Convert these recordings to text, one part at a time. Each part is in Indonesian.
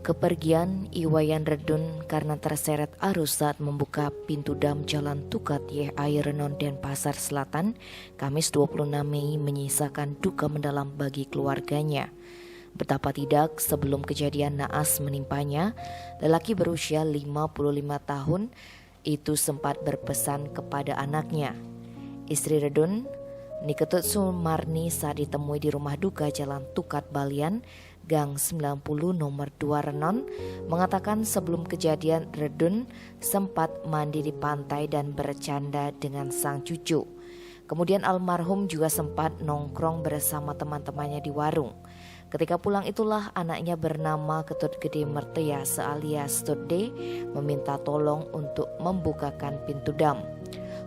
Kepergian Iwayan Redun karena terseret arus saat membuka pintu dam Jalan Tukat YAI Renon Denpasar Selatan, Kamis 26 Mei menyisakan duka mendalam bagi keluarganya. Betapa tidak, sebelum kejadian naas menimpanya, lelaki berusia 55 tahun itu sempat berpesan kepada anaknya. Istri Redun, Niketut Sumarni, saat ditemui di rumah duka Jalan Tukat Balian, Gang 90 nomor 2 Renon, mengatakan sebelum kejadian Redun sempat mandi di pantai dan bercanda dengan sang cucu. Kemudian almarhum juga sempat nongkrong bersama teman-temannya di warung. Ketika pulang itulah anaknya bernama Ketut Gede Mertea alias Tut D meminta tolong untuk membukakan pintu dam.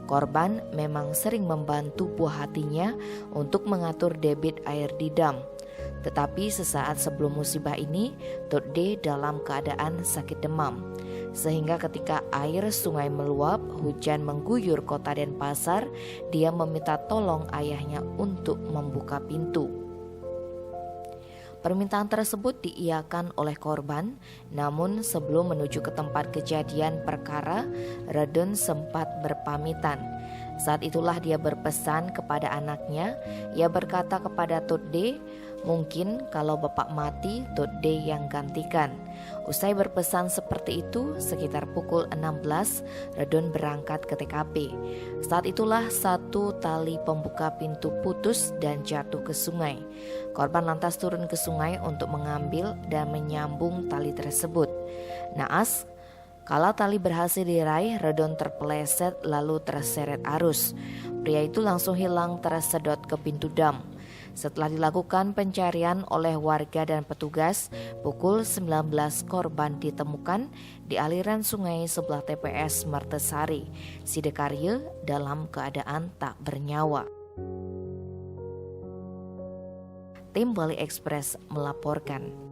Korban memang sering membantu buah hatinya untuk mengatur debit air di dam. Tetapi sesaat sebelum musibah ini, Tut D dalam keadaan sakit demam. Sehingga ketika air sungai meluap, hujan mengguyur kota Denpasar, dia meminta tolong ayahnya untuk membuka pintu. Permintaan tersebut diiyakan oleh korban, namun sebelum menuju ke tempat kejadian perkara, Redun sempat berpamitan. Saat itulah dia berpesan kepada anaknya. Ia berkata kepada Tut D, mungkin kalau bapak mati, Tut D yang gantikan. Usai berpesan seperti itu, sekitar pukul 16, Redun berangkat ke TKP. Saat itulah satu tali pembuka pintu putus dan jatuh ke sungai. Korban lantas turun ke sungai untuk mengambil dan menyambung tali tersebut. Naas, kalau tali berhasil diraih, Redun terpeleset lalu terseret arus. Pria itu langsung hilang tersedot ke pintu dam. Setelah dilakukan pencarian oleh warga dan petugas, pukul 19 korban ditemukan di aliran sungai sebelah TPS Mertesari, Sidekarye dalam keadaan tak bernyawa. Tim Bali Express melaporkan.